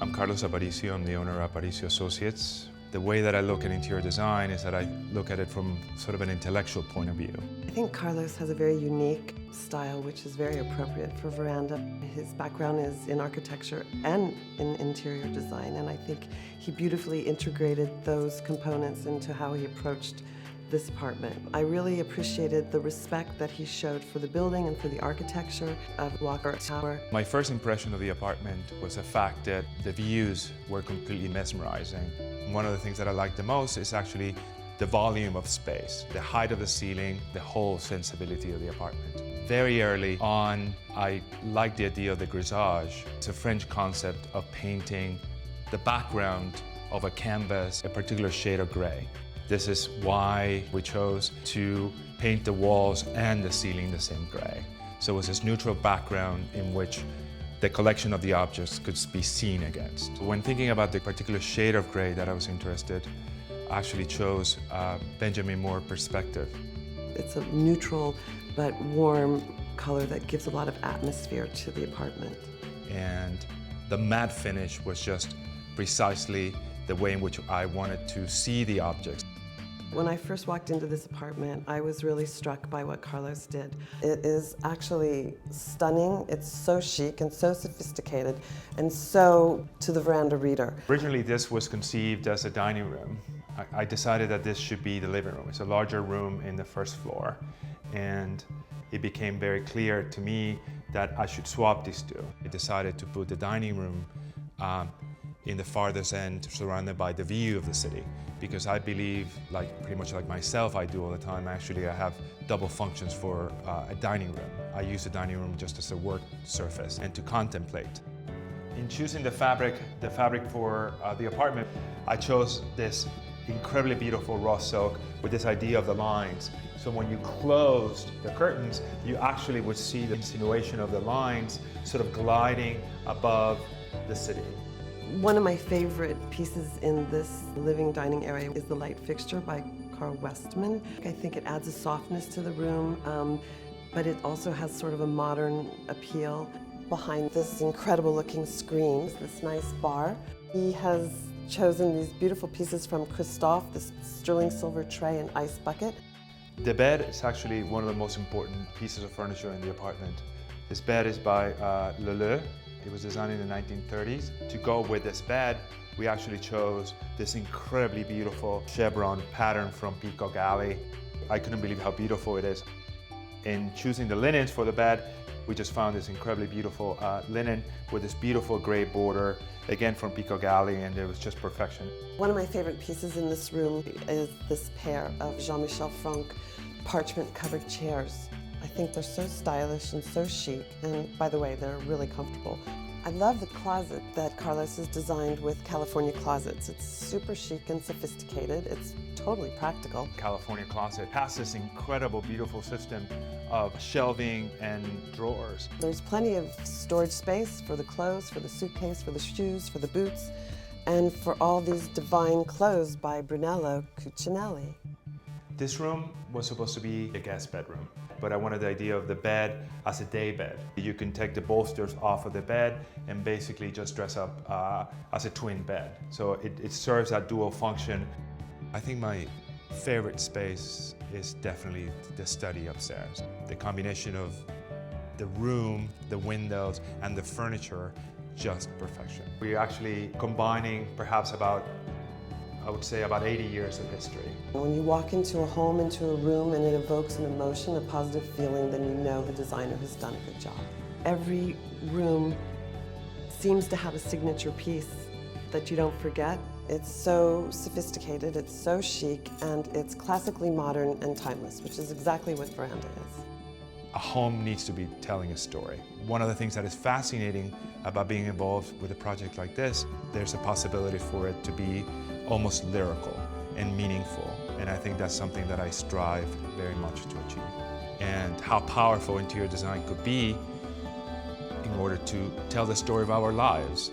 I'm Carlos Aparicio. I'm the owner of Aparicio Associates. The way that I look at interior design is that I look at it from sort of an intellectual point of view. I think Carlos has a very unique style which is very appropriate for Veranda. His background is in architecture and in interior design, and I think he beautifully integrated those components into how he approached this apartment. I really appreciated the respect that he showed for the building and for the architecture of Walker Tower. My first impression of the apartment was the fact that the views were completely mesmerizing. One of the things that I liked the most is actually the volume of space, the height of the ceiling, the whole sensibility of the apartment. Very early on, I liked the idea of the grisaille. It's a French concept of painting the background of a canvas a particular shade of gray. This is why we chose to paint the walls and the ceiling the same gray. So it was this neutral background in which the collection of the objects could be seen against. When thinking about the particular shade of gray that I was interested, I actually chose Benjamin Moore perspective. It's a neutral but warm color that gives a lot of atmosphere to the apartment. And the matte finish was just precisely the way in which I wanted to see the objects. When I first walked into this apartment, I was really struck by what Carlos did. It is actually stunning. It's so chic and so sophisticated and so to the Veranda reader. Originally, this was conceived as a dining room. I decided that this should be the living room. It's a larger room in the first floor. And it became very clear to me that I should swap these two. I decided to put the dining room in the farthest end, surrounded by the view of the city, because I believe, pretty much like myself I do all the time, actually I have double functions for a dining room. I use the dining room just as a work surface and to contemplate. In choosing the fabric for the apartment, I chose this incredibly beautiful raw silk with this idea of the lines. So when you closed the curtains, you actually would see the insinuation of the lines sort of gliding above the city. One of my favorite pieces in this living dining area is the light fixture by Carl Westman. I think it adds a softness to the room, but it also has sort of a modern appeal. Behind this incredible looking screen, this nice bar. He has chosen these beautiful pieces from Christophe, this sterling silver tray and ice bucket. The bed is actually one of the most important pieces of furniture in the apartment. This bed is by Leleu. It was designed in the 1930s. To go with this bed, we actually chose this incredibly beautiful chevron pattern from Peacock Alley. I couldn't believe how beautiful it is. In choosing the linens for the bed, we just found this incredibly beautiful linen with this beautiful gray border, again from Peacock Alley, and it was just perfection. One of my favorite pieces in this room is this pair of Jean-Michel Franck parchment-covered chairs. I think they're so stylish and so chic, and by the way, they're really comfortable. I love the closet that Carlos has designed with California Closets. It's super chic and sophisticated. It's totally practical. California Closet has this incredible, beautiful system of shelving and drawers. There's plenty of storage space for the clothes, for the suitcase, for the shoes, for the boots, and for all these divine clothes by Brunello Cucinelli. This room was supposed to be a guest bedroom, but I wanted the idea of the bed as a day bed. You can take the bolsters off of the bed and basically just dress up as a twin bed. So it serves that dual function. I think my favorite space is definitely the study upstairs. The combination of the room, the windows, and the furniture, just perfection. We're actually combining perhaps I would say about 80 years of history. When you walk into a home, into a room, and it evokes an emotion, a positive feeling, then you know the designer has done a good job. Every room seems to have a signature piece that you don't forget. It's so sophisticated, it's so chic, and it's classically modern and timeless, which is exactly what Veranda is. A home needs to be telling a story. One of the things that is fascinating about being involved with a project like this, there's a possibility for it to be almost lyrical and meaningful. And I think that's something that I strive very much to achieve. And how powerful interior design could be in order to tell the story of our lives.